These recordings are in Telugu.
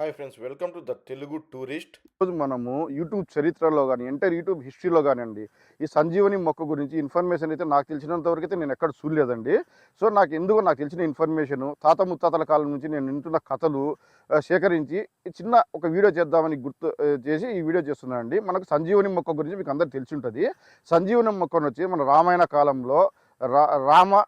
Hi friends, welcome to the Telugu tourist. ఈరోజు మనము యూట్యూబ్ చరిత్రలో కానీ ఎంటర్ యూట్యూబ్ హిస్టరీలో కానివ్వండి ఈ సంజీవని మొక్క గురించి ఇన్ఫర్మేషన్ అయితే నాకు తెలిసినంత వరకు అయితే నేను ఎక్కడ చూడలేదండి. సో నాకు తెలిసిన ఇన్ఫర్మేషను తాత ముత్తాతల కాలం నుంచి నేను వింటున్న కథలు సేకరించి ఈ చిన్న ఒక వీడియో చేద్దామని చేసి ఈ వీడియో చేస్తున్నానండి. మనకు సంజీవని మొక్క గురించి మీకు అందరికీ తెలిసి ఉంటుంది. సంజీవని మొక్కను వచ్చి మన రామాయణ కాలంలో రామ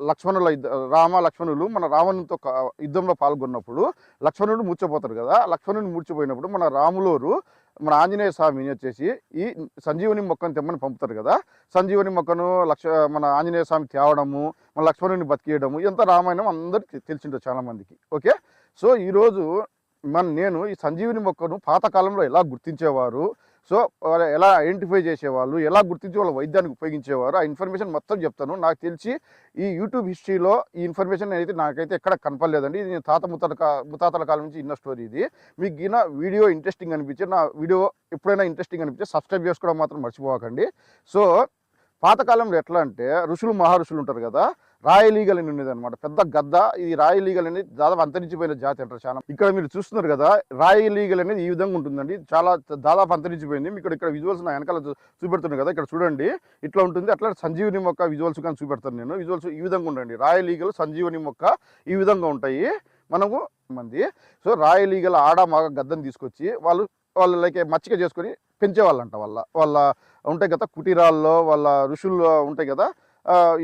లక్ష్మణులు మన రావణునితో యుద్ధంలో పాల్గొన్నప్పుడు లక్ష్మణుడు మూర్చపోతారు కదా. లక్ష్మణుడు మూర్చిపోయినప్పుడు మన రాములోరు మన ఆంజనేయ స్వామిని వచ్చేసి ఈ సంజీవని మొక్కను తెమ్మని పంపుతారు కదా. సంజీవని మొక్కను మన ఆంజనేయ స్వామి తేవడము, మన లక్ష్మణుని బతికేయడము ఎంత రామాయణం అందరికి తెలిసింటుంది చాలామందికి. ఓకే, సో ఈరోజు నేను ఈ సంజీవని మొక్కను పాతకాలంలో ఎలా గుర్తించేవారు, సో ఎలా ఐడెంటిఫై చేసేవాళ్ళు, ఎలా గుర్తించి వాళ్ళ వైద్యానికి ఉపయోగించేవారు, ఆ ఇన్ఫర్మేషన్ మొత్తం చెప్తాను. నాకు తెలిసి ఈ యూట్యూబ్ హిస్టరీలో ఈ ఇన్ఫర్మేషన్ అయితే నాకైతే ఎక్కడ కనపడలేదండి. ఇది తాత ముత్తాతల కాలం నుంచి ఇన్న స్టోరీ ఇది. మీకు ఈయన వీడియో ఇంట్రెస్టింగ్ అనిపించి, నా వీడియో ఎప్పుడైనా ఇంట్రెస్టింగ్ అనిపించి సబ్స్క్రైబ్ చేసుకోవడం మాత్రం మర్చిపోకండి. సో పాతకాలంలో ఎట్లా అంటే మహర్షులు ఉంటారు కదా, రాయలీగల్ అని ఉండేది అనమాట, పెద్ద గద్ద. ఈ రాయలీగల్ అనేది దాదాపు అంతరించిపోయిన జాతి అంటారు చాలా. ఇక్కడ మీరు చూస్తున్నారు కదా, రాయలీగల్ అనేది ఈ విధంగా ఉంటుందండి, చాలా దాదాపు అంతరించిపోయింది. ఇక్కడ విజువల్స్ నా వెనకాల చూపెడుతున్నాను కదా, ఇక్కడ చూడండి ఇట్లా ఉంటుంది. అట్లా సంజీవని మొక్క విజువల్స్ కానీ చూపెడతాను నేను. విజువల్స్ ఈ విధంగా ఉండండి, రాయలీగల్ సంజీవని మొక్క ఈ విధంగా ఉంటాయి మనకు మంది. సో రాయలీగల్ ఆడ మగ గద్దను తీసుకొచ్చి వాళ్ళు లైక్ మచ్చిక చేసుకొని పెంచేవాళ్ళంట. వాళ్ళ ఉంటాయి కదా కుటీరాల్లో, వాళ్ళ ఋషుల్లో ఉంటాయి కదా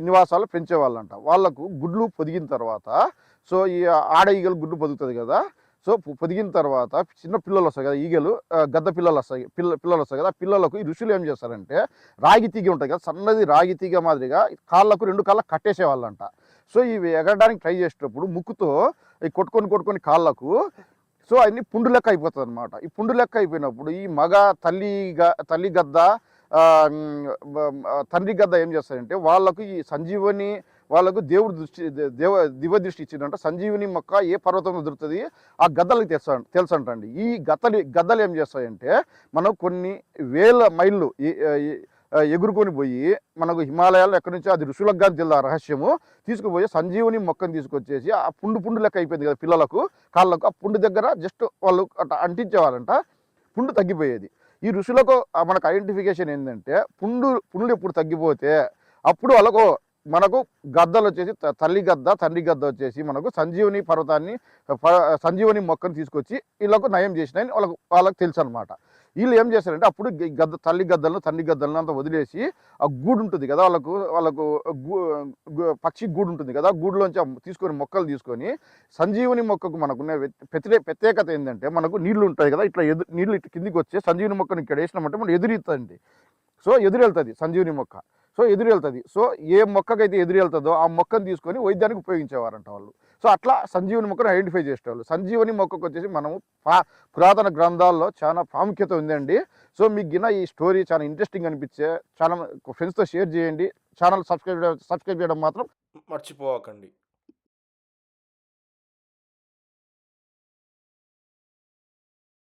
నివాసాలు పెంచేవాళ్ళంట. వాళ్ళకు గుడ్లు పొదిగిన తర్వాత, సో ఈ ఆడ ఈగలు గుడ్లు పొదుగుతుంది కదా, సో పొదిగిన తర్వాత చిన్న పిల్లలు వస్తాయి కదా, ఈగలు గద్ద పిల్లలు వస్తాయి కదా. పిల్లలకు ఈ ఋషులు ఏం చేస్తారంటే రాగి తీగ ఉంటాయి కదా, సన్నది రాగి తీగ మాదిరిగా రెండు కాళ్ళకు కట్టేసేవాళ్ళంట. సో ఇవి ఎగరడానికి ట్రై చేసేటప్పుడు ముక్కుతో కొట్టుకొని కాళ్ళకు, సో అన్ని పుండు లెక్క అయిపోతుంది అనమాట. ఈ పుండు లెక్క అయిపోయినప్పుడు ఈ మగ తల్లి గద్ద తండ్రి గద్ద ఏం చేస్తారంటే వాళ్ళకు ఈ సంజీవని, వాళ్ళకు దేవుడు దివ్య దృష్టి ఇచ్చిందంట. సంజీవని మొక్క ఏ పర్వతంలో దొరుకుతుంది ఆ గద్దలకు తెలుసంటండి. ఈ గద్దలు ఏం చేస్తాయంటే మనం కొన్ని వేల మైళ్ళు ఎగురుకొని పోయి మనకు హిమాలయాల్లో ఎక్కడి నుంచో అది ఋషులకు కానీ తెలియదు ఆ రహస్యము, తీసుకుపోయి సంజీవని మొక్కను తీసుకొచ్చేసి ఆ పుండు లెక్క అయిపోయింది కదా పిల్లలకు కాళ్ళకు, ఆ పుండు దగ్గర జస్ట్ వాళ్ళు అట్లా అంటించేవాళ్ళంట, పుండు తగ్గిపోయేది. ఈ ఋషులకు మనకు ఐడెంటిఫికేషన్ ఏంటంటే పుండ్లు ఎప్పుడు తగ్గిపోతే అప్పుడు వాళ్ళకు మనకు గద్దలు వచ్చేసి తండ్రి గద్ద వచ్చేసి మనకు సంజీవని మొక్కను తీసుకొచ్చి వీళ్ళకు నయం చేసినాయని వాళ్ళకు తెలుసు అనమాట. వీళ్ళు ఏం చేస్తారంటే అప్పుడు తండ్రి గద్దలను అంతా వదిలేసి ఆ గూడు ఉంటుంది కదా, వాళ్ళకు పక్షి గూడు ఉంటుంది కదా, గూడులోంచి మొక్కలు తీసుకొని సంజీవని మొక్కకు మనకున్న ప్రత్యేకత ఏంటంటే మనకు నీళ్లు ఉంటాయి కదా, నీళ్లు కిందికి వచ్చి సంజీవని మొక్కను ఇక్కడ వేసినామంటే మనం ఎదురుతుంది. సో ఎదురెళ్తుంది సంజీవని మొక్క. సో ఏ మొక్కకైతే ఎదురెళ్తుందో ఆ మొక్కను తీసుకొని వైద్యానికి ఉపయోగించేవారంట వాళ్ళు. సో అట్లా సంజీవని మొక్కను ఐడెంటిఫై చేసేవాళ్ళు. సంజీవని మొక్కకు వచ్చేసి మనము పురాతన గ్రంథాల్లో చాలా ప్రాముఖ్యత ఉందండి. సో మీకు ఈ స్టోరీ చాలా ఇంట్రెస్టింగ్ అనిపించే చాలా ఫ్రెండ్స్తో షేర్ చేయండి. ఛానల్ సబ్స్క్రైబ్ చేయడం మాత్రం మర్చిపోకండి.